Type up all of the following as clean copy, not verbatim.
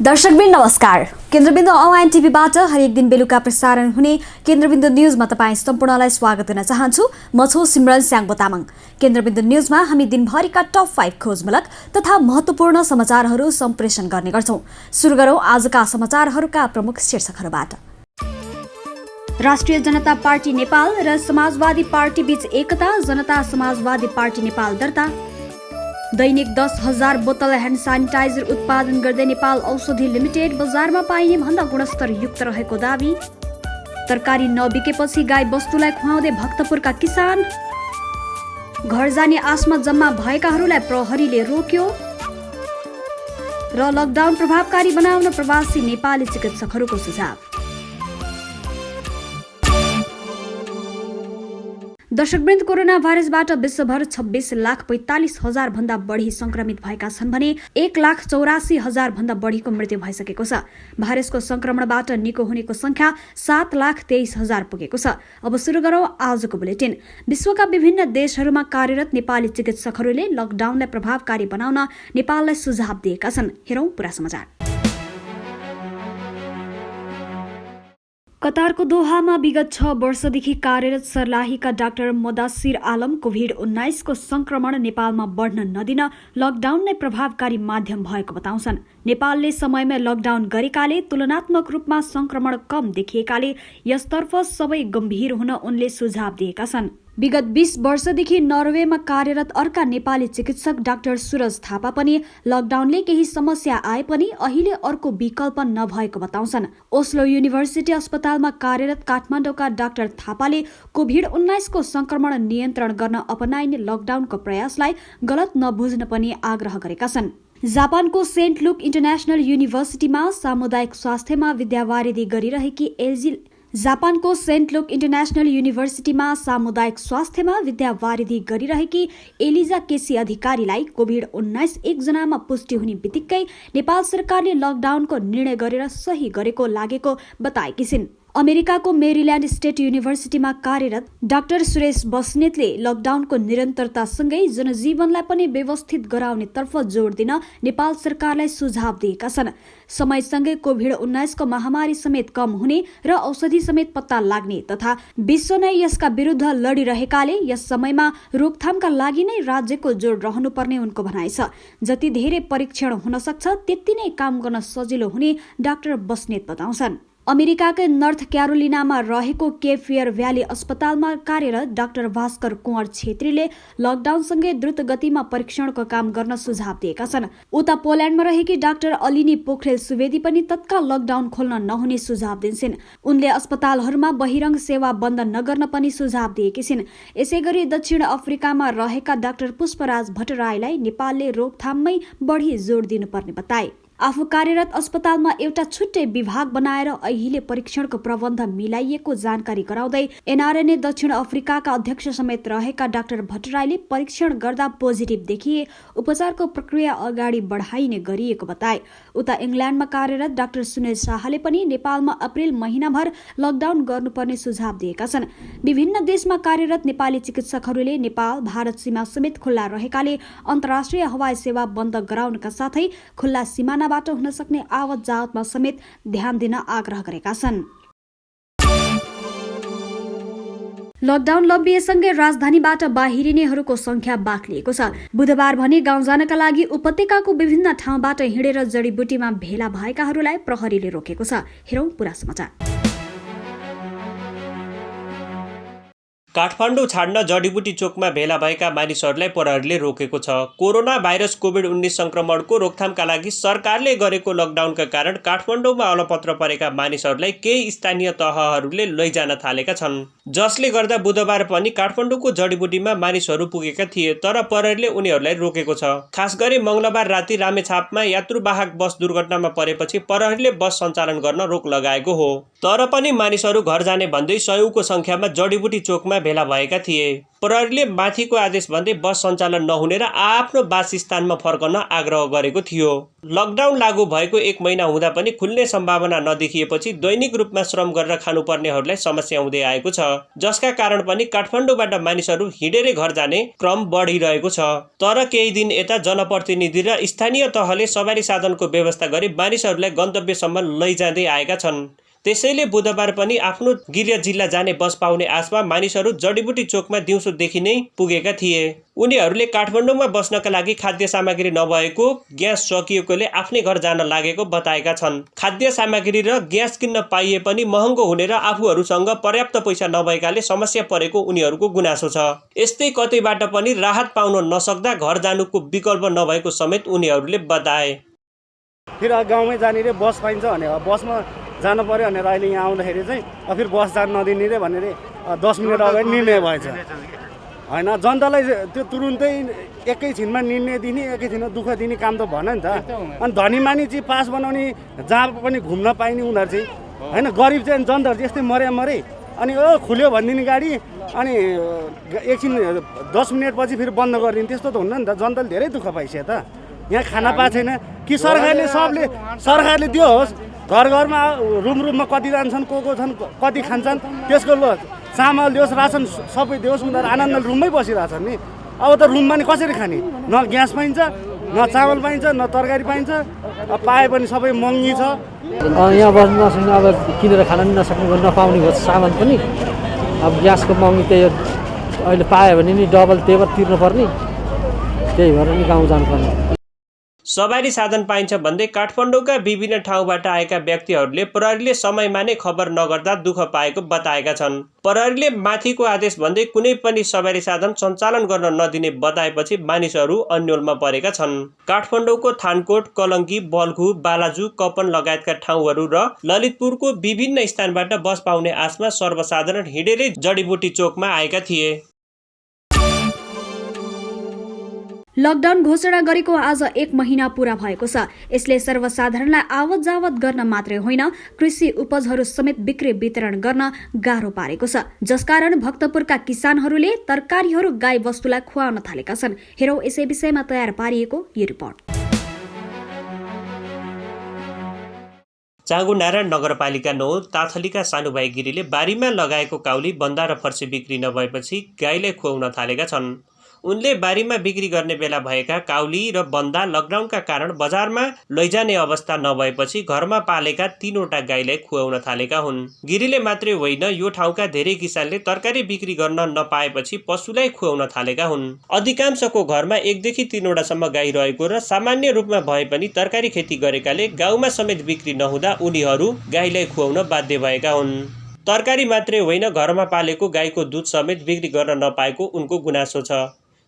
दर्शकवृन्द नमस्कार। केन्द्रबिन्दु अनलाइन टिभीबाट हरेक दिन बेलुका प्रसारण हुने केन्द्रबिन्दु न्यूजमा तपाईँ सम्पूर्णलाई स्वागत गर्न चाहन्छु। म छु सिमरन स्याङ्बो तामाङ। केन्द्रबिन्दु न्यूजमा हामी दिनभरिका टप 5 खोजमूलक तथा महत्त्वपूर्ण समाचारहरू सम्प्रेषण गर्ने गर्छौं। सुरु गरौं आजका समाचारहरूका प्रमुख शीर्षकहरूबाट। राष्ट्रिय जनता पार्टी नेपाल र समाजवादी पार्टी बीच एकता, जनता समाजवादी पार्टी नेपाल दर्ता। दैनिक 10,000 बोतल ह्यान्ड सानिटाइजर उत्पादन गर्दै नेपाल औषधि लिमिटेड बजारमा पाइने भन्दा गुणस्तर युक्त रहेको दावी। तरकारी नबिकेपछि गाई वस्तुलाई खुवाउँदै भक्तपुरका किसान। घर जाने आशमा जम्मा भएकाहरूलाई प्रहरीले रोक्यो। र लकडाउन प्रभावकारी बनाउन प्रवासी नेपाली चिकित्सकहरूको सुझाव। दर्शकवृन्द, कोरोना भाइरसबाट विश्वभर 26,45,000 भन्दा बढी संक्रमित भएका छन् भने 1,84,000 भन्दा बढीको मृत्यु भइसकेको छ। भाइरसको संक्रमणबाट निको हुनेको संख्या 7,23,000 पुगेको छ। अब सुरु गरौं आजको बुलेटिन। विश्वका विभिन्न देशहरूमा कार्यरत नेपाली चिकित्सकहरूले लकडाउनलाई प्रभावकारी बनाउन नेपाललाई सुझाव दिएका छन्। हेरौं पूरा समाचार। कतारको दोहामा विगत 6 वर्षदेखि कार्यरत सर्लाहीका डाक्टर मुदासिर आलम कोभिड-19 को संक्रमण नेपालमा बढ्न नदिन लकडाउनलाई प्रभावकारी माध्यम भएको बताउँछन्। नेपालले समयमै लकडाउन गरेकाले तुलनात्मक रूपमा संक्रमण कम देखिएकाले यसतर्फ सबै गम्भीर हुन उनले सुझाव दिएका छन्। विगत 20 वर्षदेखि नर्वेमा कार्यरत अर्का नेपाली चिकित्सक डाक्टर सुरज थापा पनि लकडाउनले केही समस्या आए पनि अहिले अर्को विकल्प नभएको बताउँछन्। ओस्लो युनिभर्सिटी अस्पतालमा कार्यरत काठमाडौँका डाक्टर थापाले कोभिड-19 को संक्रमण नियन्त्रण गर्न अपनाइने लकडाउनको प्रयासलाई गलत नबुझ्न पनि आग्रह गरेका छन्। जापानको सेन्ट लुक इन्टरनेशनल युनिभर्सिटीमा सामुदायिक स्वास्थ्यमा विद्यावारिधि गरिरहेकी जापानको सेन्ट लुक इन्टरनेशनल युनिभर्सिटीमा सामुदायिक स्वास्थ्यमा विद्यावारिधि गरिरहेकी एलिजा केसी अधिकारीलाई कोभिड-19 एकजनामा पुष्टि हुने बित्तिकै नेपाल सरकारले लकडाउनको निर्णय गरेर सही गरेको लागेको बताएकी छिन्। अमेरिकाको मेरील्यान्ड स्टेट युनिभर्सिटीमा कार्यरत डाक्टर सुरेश बस्नेतले लकडाउनको निरन्तरतासँगै जनजीवनलाई पनि व्यवस्थित गराउनेतर्फ जोड दिन नेपाल सरकारलाई सुझाव दिएका छन्। समयसँगै कोभिड-19 को महामारी समेत कम हुने र औषधि समेत पत्ता लाग्ने तथा विश्व नै यसका विरुद्ध लडिरहेकाले यस समयमा रोकथामका लागि नै राज्यको जोड रहनुपर्ने उनको भनाइ छ। जति धेरै परीक्षण हुन सक्छ त्यति नै काम गर्न सजिलो हुने डाक्टर बस्नेत बताउँछन्। अमेरिकाकै नर्थ क्यारोलिनामा रहेको केप फेयर भ्याली अस्पतालमा कार्यरत डाक्टर भास्कर कुँवर छेत्रीले लकडाउनसँगै द्रुत गतिमा परीक्षणको काम गर्न सुझाव दिएका छन्। उता पोल्यान्डमा रहेकी डाक्टर अलिनी पोखरेल सुवेदी पनि तत्काल लकडाउन खोल्न नहुने सुझाव दिन्छन्। उनले अस्पतालहरूमा बहिरङ्ग सेवा बन्द नगर्न पनि सुझाव दिएकी छिन्। यसैगरी दक्षिण अफ्रिकामा रहेका डाक्टर पुष्पराज भट्टराईलाई नेपालले रोकथाममै बढी जोड दिनुपर्ने बताए। आफू कार्यरत अस्पतालमा एउटा छुट्टै विभाग बनाएर अहिले परीक्षणको प्रबन्ध मिलाइएको जानकारी गराउँदै एनआरएनए दक्षिण अफ्रिकाका अध्यक्ष समेत रहेका डाक्टर भट्टराईले परीक्षण गर्दा पोजिटिभ देखिए उपचारको प्रक्रिया अगाडि बढाइने गरिएको बताए। उता इङ्ल्यान्डमा कार्यरत डाक्टर सुनिल शाहले पनि नेपालमा अप्रेल महिनाभर लकडाउन गर्नुपर्ने सुझाव दिएका छन्। विभिन्न देशमा कार्यरत नेपाली चिकित्सकहरूले नेपाल भारत सीमा समेत खुल्ला रहेकाले अन्तर्राष्ट्रिय हवाई सेवा बन्द गराउनका साथै खुल्ला सिमाना बाट हुन सक्ने आवत जावतमा समेत ध्यान दिन आग्रह गरेका छन्। लकडाउन लम्बिएसँगै राजधानीबाट बाहिरिनेहरूको संख्या बाक्लिएको छ। बुधबार भने गाउँ जानका लागि उपत्यकाको विभिन्न ठाउँबाट हिँडेर जडीबुटीमा भेला भएकाहरूलाई प्रहरीले रोकेको छ। हेरौं पूरा समाचार। काठमाडौँ छाड्न जडीबुटी चोकमा भेला भएका मानिसहरूलाई प्रहरीले रोकेको छ। कोरोना भाइरस कोभिड-19 संक्रमणको रोकथामका लागि सरकारले गरेको लकडाउनका कारण काठमाडौँमा अलपत्र परेका मानिसहरूलाई केही स्थानीय तहहरूले लैजान थालेका छन्, जसले गर्दा बुधबार पनि काठमाडौँको जडीबुटीमा मानिसहरू पुगेका थिए, तर प्रहरीले उनीहरूलाई रोकेको छ। खास गरी मंगलबार राति रामेछापमा यात्रुवाहक बस दुर्घटनामा परेपछि प्रहरीले बस सञ्चालन गर्न रोक लगाएको हो। तर पनि मानिसहरू घर जाने भन्दै सयौंको संख्यामा जडीबुटी चोकमा भेला भएका थिए। प्रहरीले माथिको आदेश भन्दै बस सञ्चालन नहुने र आफ्नो वासस्थानमा फर्कन आग्रह गरेको थियो। लकडाउन लागू भएको 1 महिना हुँदा पनि खुल्ने सम्भावना नदेखिएपछि दैनिक रूपमा श्रम गरेर खानुपर्नेहरूलाई समस्या हुँदै आएको छ, जसका कारण पनि काठमाडौँबाट मानिसहरू हिँडेरै घर जाने क्रम बढिरहेको छ। तर केही दिन यता जनप्रतिनिधि र स्थानीय तहले सवारी साधनको व्यवस्था गरी मानिसहरूलाई गन्तव्यसम्म लैजाँदै आएका छन्। त्यसैले बुधबार पनि आफ्नो गृह जिल्ला जाने बस पाउने आशमा मानिसहरू जडीबुटी चोकमा दिउँसोदेखि नै पुगेका थिए। उनीहरूले काठमाडौँमा बस्नका लागि खाद्य सामग्री नभएको, ग्यास सकिएकोले आफ्नै घर जान लागेको बताएका छन्। खाद्य सामग्री र ग्यास किन्न पाइए पनि महँगो हुने र आफूहरूसँग पर्याप्त पैसा नभएकाले समस्या परेको उनीहरूको गुनासो छ। यस्तै कतैबाट पनि राहत पाउन नसक्दा घर जानुको विकल्प नभएको समेत उनीहरूले बताए। फेरि गाउँमै जाने रे बस पाइन्छ भने बसमा जानु पर्यो भनेर अहिले यहाँ आउँदाखेरि चाहिँ फेरि बस जान नदिने रे भनेर 10 मिनट अगाडि निर्णय भएछ होइन। जनतालाई त्यो तुरुन्तै एकैछिनमा निर्णय दिने, एकैछिनमा दुःख दिने काम त भएन नि त। अनि धनीमानी चाहिँ पास बनाउने, जहाँ पनि घुम्न पाइने उनीहरू चाहिँ होइन। गरिब चाहिँ जनताहरू चाहिँ यस्तै मरे अनि खुल्यो भनिदिने गाडी अनि एकछिन 10 मिनटपछि फेरि बन्द गरिदिने, त्यस्तो त हुन्न नि त। जनताले धेरै दुःख पाइसक्यो त। यहाँ खाना पाएको छैन कि सरकारले दियोस्। घर घरमा रुममा कति जान्छन्, को छन्, कति खान्छन्, त्यसको चामल दियोस्, रासन सबै दियोस्। उनीहरू आनन्दले रुममै बसिरहेछन् नि। अब त रुममा नि कसरी खाने? न ग्यास पाइन्छ, न चामल पाइन्छ, न तरकारी पाइन्छ। पाए पनि सबै महँगी छ। यहाँ बस्नु नसक्ने, अब किनेर खान पनि नसक्ने, नपाउने भयो सामान पनि। अब ग्यासको महँगी त्यही अहिले पायो भने नि डबल टेबल तिर्नुपर्ने, त्यही भएर नि गाउँ जानुपर्ने। सवारी साधन पाइन्छ भन्दै काठमाडौँका विभिन्न ठाउँबाट आएका व्यक्तिहरूले प्रहरीले समयमा नै खबर नगर्दा दुःख पाएको बताएका छन्। प्रहरीले माथिको आदेश भन्दै कुनै पनि सवारी साधन सञ्चालन गर्न नदिने बताएपछि मानिसहरू अन्योलमा परेका छन्। काठमाडौँको थानकोट, कलङ्की, बल्खु, बालाजु, कपन लगायतका ठाउँहरू र ललितपुरको विभिन्न स्थानबाट बस पाउने आशमा सर्वसाधारण हिँडेरै जडीबुटी चोकमा आएका थिए। लकडाउन घोषणा गरेको आज 1 महिना पूरा भएको छ। यसले सर्वसाधारणलाई आवत जावत गर्न मात्रै होइन, कृषि उपजहरू समेत बिक्री वितरण गर्न गाह्रो पारेको छ, जसकारण भक्तपुरका किसानहरूले तरकारीहरू गाई वस्तुलाई खुवाउन थालेका छन्। हेरौँ यसै विषयमा तयार पारिएको यो रिपोर्ट। चाँगुनारायण नगरपालिका 9 ताथलीका सानुभाइ गिरीले बारीमा लगाएको काउली, बन्दा र फर्सी बिक्री नभएपछि गाईलाई खुवाउन थालेका छन्। उनले बारीमा बिक्री गर्ने बेला भएका काउली र बन्दा लकडाउनका कारण बजारमा लैजाने अवस्था नभएपछि घरमा पालेका 3वटा गाईलाई खुवाउन थालेका हुन्। गिरीले मात्रै होइन, यो ठाउँका धेरै किसानले तरकारी बिक्री गर्न नपाएपछि पशुलाई खुवाउन थालेका हुन्। अधिकांशको घरमा 1 देखि 3वटासम्म गाई रहेको र सामान्य रूपमा भए पनि तरकारी खेती गरेकाले गाउँमा समेत बिक्री नहुँदा उनीहरू गाईलाई खुवाउन बाध्य भएका हुन्। तरकारी मात्रै होइन, घरमा पालेको गाईको दुध समेत बिक्री गर्न नपाएको उनको गुनासो छ।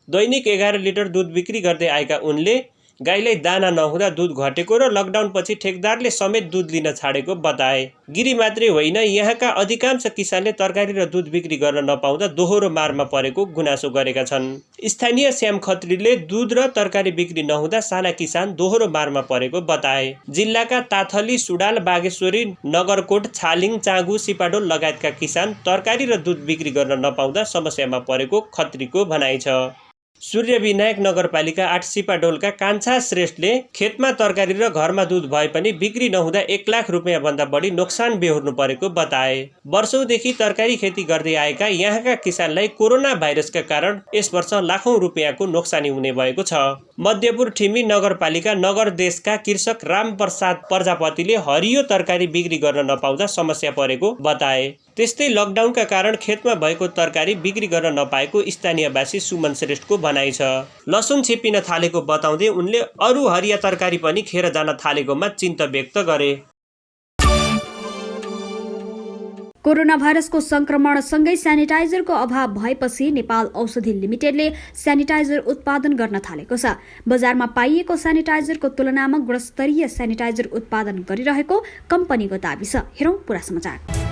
दैनिक 11 लिटर दुध बिक्री गर्दै आएका उनले गाईलाई दाना नहुँदा दुध घटेको र लकडाउनपछि ठेकदारले समेत दुध लिन छाडेको बताए। गिरी मात्रै होइन, यहाँका अधिकांश किसानले तरकारी र दुध बिक्री गर्न नपाउँदा दोहोरो मारमा परेको गुनासो गरेका छन्। स्थानीय श्याम खत्रीले दुध र तरकारी बिक्री नहुँदा साना किसान दोहोरो मारमा परेको बताए। जिल्लाका ताथली, सुडाल, बागेश्वरी, नगरकोट, छालिङ, चाँगु, सिपाडोल लगायतका किसान तरकारी र दुध बिक्री गर्न नपाउँदा समस्यामा परेको खत्रीको भनाइ छ। सूर्यविनायक नगरपालिका 8 सिपाडोलका कान्छा श्रेष्ठले खेतमा तरकारी र घरमा दुध भए पनि बिक्री नहुँदा 1 लाख रुपियाँ भन्दा बढी नोक्सान बेहोर्नु परेको बताए। वर्षौंदेखि तरकारी खेती गर्दै आएका यहाँका किसानलाई कोरोना भाइरसका कारण यस वर्ष लाखौं रुपियाँको नोक्सानी हुने भएको छ। मध्यपुर ठिमी नगरपालिका नगर देशका कृषक राम प्रसाद प्रजापतिले हरियो तरकारी बिक्री गर्न नपाउँदा समस्या परेको बताए। त्यस्तै लकडाउनका कारण खेतमा भएको तरकारी बिक्री गर्न नपाएको स्थानीयवासी सुमन श्रेष्ठको भनाइ छ। लसुन छिप्पिन थालेको बताउँदै उनले अरू हरिया तरकारी पनि खेर जान थालेकोमा चिन्ता व्यक्त गरे। कोरोना भाइरसको संक्रमणसँगै सेनिटाइजरको अभाव भएपछि नेपाल औषधि लिमिटेडले सेनिटाइजर उत्पादन गर्न थालेको छ। बजारमा पाइएको सेनिटाइजरको तुलनामा गुणस्तरीय सेनिटाइजर उत्पादन गरिरहेको कम्पनीको दाबी छ। हेरौं पूरा समाचार।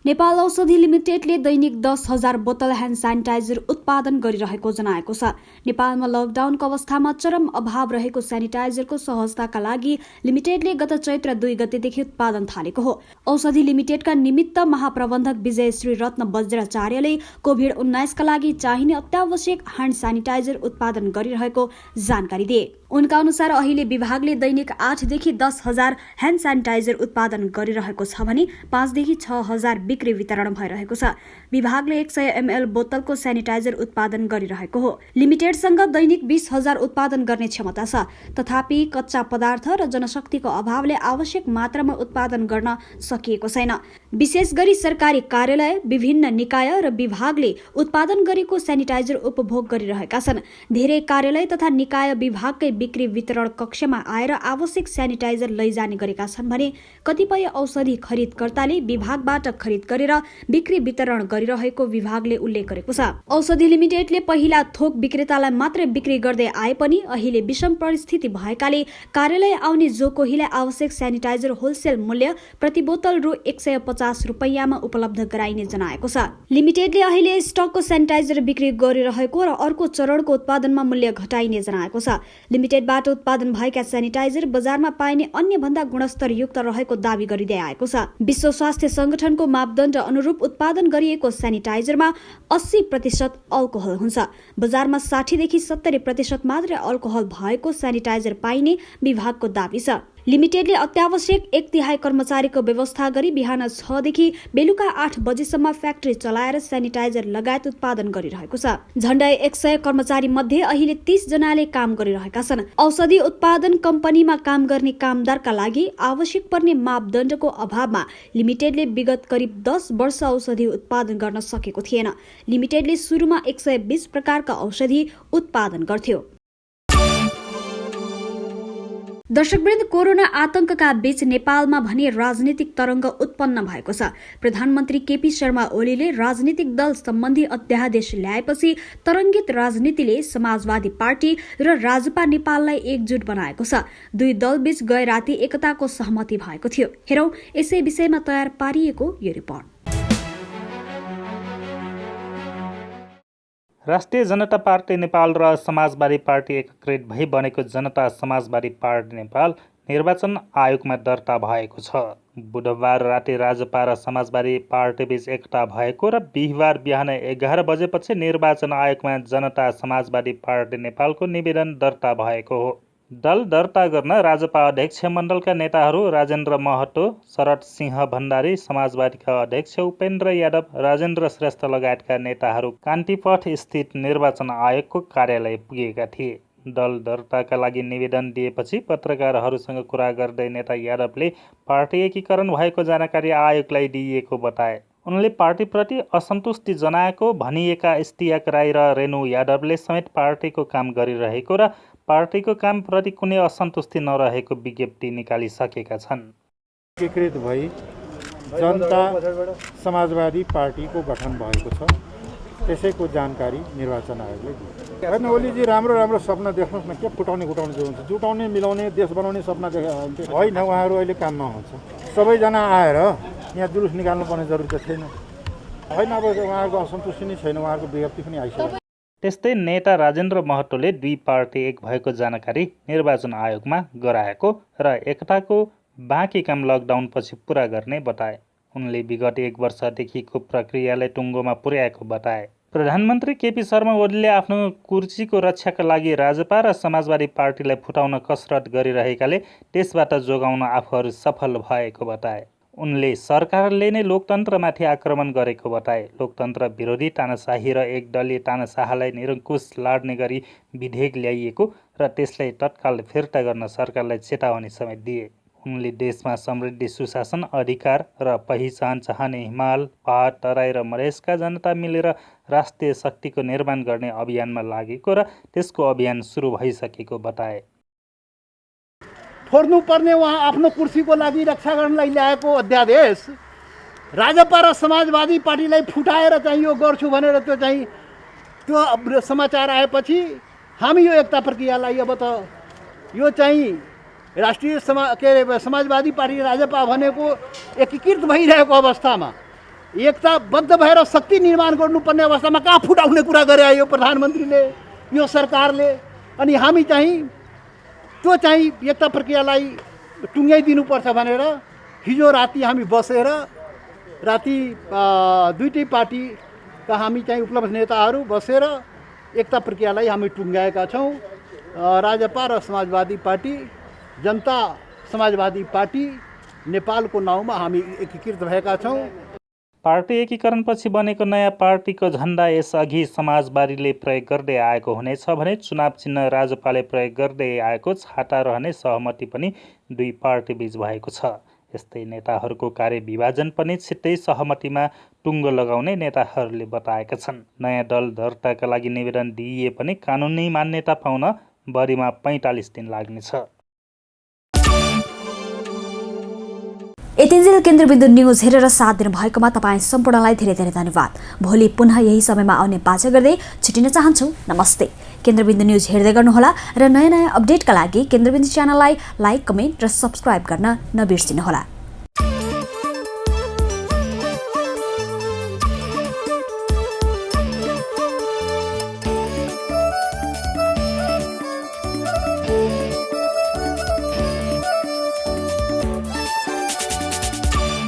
नेपाल औषधि लिमिटेडले दैनिक 10,000 बोतल ह्यान्ड सेनिटाइजर उत्पादन गरिरहेको जनाएको छ। नेपालमा लकडाउनको अवस्थामा चरम अभाव रहेको सेनिटाइजरको सहजताका लागि लिमिटेडले गत चैत्र 2 गतेदेखि उत्पादन थालेको हो। औषधि लिमिटेडका निमित्त महाप्रबन्धक विजय श्री रत्न वज्राचार्यले कोभिड-19 का लागि चाहिने अत्यावश्यक ह्यान्ड सेनिटाइजर उत्पादन गरिरहेको जानकारी दिए। उनका अनुसार अहिले विभागले दैनिक 8 देखि 10,000 ह्यान्ड सेनिटाइजर उत्पादन गरिरहेको छ भने 5 देखि 6,000 बिक्री वितरण भइरहेको छ। विभागले 100 ml बोतलको सेनिटाइजर उत्पादन गरिरहेको हो। लिमिटेडसँग दैनिक 20,000 उत्पादन गर्ने क्षमता छ। तथापि कच्चा पदार्थ र जनशक्तिको अभावले आवश्यक मात्रामा उत्पादन गर्न सकिएको छैन। विशेष गरी सरकारी कार्यालय, विभिन्न निकाय र विभागले उत्पादन गरेको सेनिटाइजर उपभोग गरिरहेका छन्। धेरै कार्यालय तथा निकाय विभागकै बिक्री वितरण कक्षमा आएर आवश्यक सेनिटाइजर लैजाने गरेका छन् भने कतिपय औषधि खरिदकर्ताले विभागबाट खरिद गरेर बिक्री वितरण गरिरहेको विभागले उल्लेख गरेको छ। औषधि लिमिटेडले पहिला थोक विक्रेतालाई मात्रै बिक्री गर्दै आए पनि अहिले विषम परिस्थिति भएकाले कार्यालय आउने जो कोहीलाई आवश्यक सेनिटाइजर होलसेल मूल्य प्रति बोतल रु 150 रुपैयाँमा उपलब्ध गराइने जनाएको छ। लिमिटेडले अहिले स्टकको सेनिटाइजर बिक्री गरिरहेको र अर्को चरणको उत्पादनमा मूल्य घटाइने जनाएको छ। लिमिटेडबाट उत्पादन भएका सेनिटाइजर बजारमा पाइने अन्य भन्दा गुणस्तरयुक्त रहेको दावी गरिँदै आएको छ। विश्व स्वास्थ्य संगठनको मापदण्ड अनुरूप उत्पादन गरिएको सेनिटाइजरमा 80% अल्कोहल हुन्छ। बजारमा 60 देखि 70% मात्र अल्कोहल भएको सेनिटाइजर पाइने विभागको दावी छ। लिमिटेडले अत्यावश्यक 1/3 कर्मचारीको व्यवस्था गरी बिहान 6 देखि बेलुका 8 बजेसम्म फ्याक्ट्री चलाएर सेनिटाइजर लगायत उत्पादन गरिरहेको छ। झण्डै 100 कर्मचारी मध्ये अहिले 30 जनाले काम गरिरहेका छन्। औषधि उत्पादन कम्पनीमा काम गर्ने कामदारका लागि आवश्यक पर्ने मापदण्डको अभावमा लिमिटेडले विगत करिब 10 वर्ष औषधि उत्पादन गर्न सकेको थिएन। लिमिटेडले सुरुमा 120 प्रकारका औषधि उत्पादन गर्थ्यो। दर्शकवृन्द, कोरोना आतंकका बीच नेपालमा भने राजनीतिक तरंग उत्पन्न भएको छ। प्रधानमन्त्री केपी शर्मा ओलीले राजनीतिक दल सम्बन्धी अध्यादेश ल्याएपछि तरंगित राजनीतिले समाजवादी पार्टी र राजपा नेपाललाई एकजुट बनाएको छ। दुई दलबीच गए राति एकताको सहमति भएको थियो। हेरौं यसै विषयमा तयार पारिएको यो रिपोर्ट। राष्ट्रिय जनता पार्टी नेपाल र समाजवादी पार्टी एकीकृत भई बनेको जनता समाजवादी पार्टी नेपाल निर्वाचन आयोगमा दर्ता भएको छ। बुधबार राति राजपा र समाजवादी पार्टीबीच एकता भएको र बिहिबार बिहान 11 बजेपछि निर्वाचन आयोगमा जनता समाजवादी पार्टी नेपालको निवेदन दर्ता भएको हो। दल दर्ता गर्न राजपा अध्यक्ष मण्डलका नेताहरू राजेन्द्र महतो, शरद सिंह भण्डारी, समाजवादीका अध्यक्ष उपेन्द्र यादव, राजेन्द्र श्रेष्ठ लगायतका नेताहरू कान्तिपथ स्थित निर्वाचन आयोगको कार्यालय पुगेका थिए। दल दर्ताका लागि निवेदन दिएपछि पत्रकारहरूसँग कुरा गर्दै नेता यादवले पार्टी एकीकरण भएको जानकारी आयोगलाई दिइएको बताए। उनले पार्टीप्रति असन्तुष्टि जनाएको भनिएका इस्तियाक राई र रेणु यादवले समेत पार्टीको काम गरिरहेको र पार्टीको कामप्रति कुनै असन्तुष्टि नरहेको विज्ञप्ति निकालिसकेका छन्। एकीकृत भई जनता समाजवादी पार्टीको गठन भएको छ, त्यसैको जानकारी निर्वाचन आयोगले दियो। होइन, ओलीजी राम्रो सपना देख्नुहोस् न, के फुटाउने जो हुन्छ, जुटाउने मिलाउने देश बनाउने सपना देखे होइन। उहाँहरू अहिले काममा हुन्छ। सबैजना आएर यहाँ जुलुस निकाल्नुपर्ने जरुरी त छैन। होइन, अब उहाँहरूको असन्तुष्टि नै छैन, उहाँहरूको विज्ञप्ति पनि आइसक्यो। त्यस्तै नेता राजेन्द्र महतोले दुई पार्टी एक भएको जानकारी निर्वाचन आयोगमा गराएको र एकताको बाँकी काम लकडाउनपछि पुरा गर्ने बताए। उनले विगत 1 वर्षदेखिको प्रक्रियालाई टुङ्गोमा पुर्याएको बताए। प्रधानमन्त्री केपी शर्मा ओलीले आफ्नो कुर्सीको रक्षाका लागि राजपा र समाजवादी पार्टीलाई फुटाउन कसरत गरिरहेकाले त्यसबाट जोगाउन आफूहरू सफल भएको बताए। उनले सरकारले नै लोकतन्त्रमाथि आक्रमण गरेको बताए। लोकतन्त्र विरोधी तानाशाही र एकदलीय तानाशाहलाई निरङ्कुश लाड्ने गरी विधेयक ल्याइएको र त्यसलाई तत्काल फिर्ता गर्न सरकारलाई चेतावनी समेत दिए। उनले देशमा समृद्धि, सुशासन, अधिकार र पहिचान चाहने हिमाल, पहाड, तराई र मधेसका जनता मिलेर राष्ट्रिय शक्तिको निर्माण गर्ने अभियानमा लागेको र त्यसको अभियान सुरु भइसकेको बताए। फोड्नुपर्ने उहाँ आफ्नो कुर्सीको लागि रक्षा गर्नलाई ल्याएको अध्यादेश राजपा र समाजवादी पार्टीलाई फुटाएर चाहिँ यो गर्छु भनेर त्यो समाचार आएपछि हामी यो एकता प्रक्रियालाई अब त यो चाहिँ राष्ट्रिय समाजवादी पार्टी राजपा भनेको एकीकृत भइरहेको अवस्थामा एकताबद्ध भएर शक्ति निर्माण गर्नुपर्ने अवस्थामा कहाँ फुटाउने कुरा गरे यो प्रधानमन्त्रीले, यो सरकारले। अनि हामी चाहिँ त्यो चाहिँ एकता प्रक्रियालाई टुङ्ग्याइदिनुपर्छ भनेर हिजो राति हामी बसेर राति दुईटै पार्टीका हामी चाहिँ उपलब्ध नेताहरू बसेर एकता प्रक्रियालाई हामी टुङ्ग्याएका छौँ। राजपा र समाजवादी पार्टी, जनता समाजवादी पार्टी नेपालको नाउँमा हामी एकीकृत भएका छौँ। पार्टी एकीकरणपछि बनेको नयाँ पार्टीको झण्डा यसअघि समाजवादीले प्रयोग गर्दै आएको हुनेछ भने चुनाव चिन्ह राजपाले प्रयोग गर्दै आएको छाता रहने सहमति पनि दुई पार्टीबीच भएको छ। यस्तै नेताहरूको कार्यविभाजन पनि छिट्टै सहमतिमा टुङ्गो लगाउने नेताहरूले बताएका छन्। नयाँ दल दर्ताका लागि निवेदन दिइए पनि कानुनी मान्यता पाउन बढीमा 45 दिन लाग्नेछ। यतिन्जेल केन्द्रबिन्दु न्युज हेरेर साथ दिनुभएकोमा तपाईँ सम्पूर्णलाई धेरै धेरै धन्यवाद। भोलि पुनः यही समयमा आउने बाचा गर्दै छुटिन चाहन्छु। नमस्ते। केन्द्रबिन्दु न्युज हेर्दै गर्नुहोला र नयाँ अपडेटका लागि केन्द्रबिन्दु च्यानललाई लाइक, कमेन्ट र सब्स्क्राइब गर्न नबिर्सिनुहोला।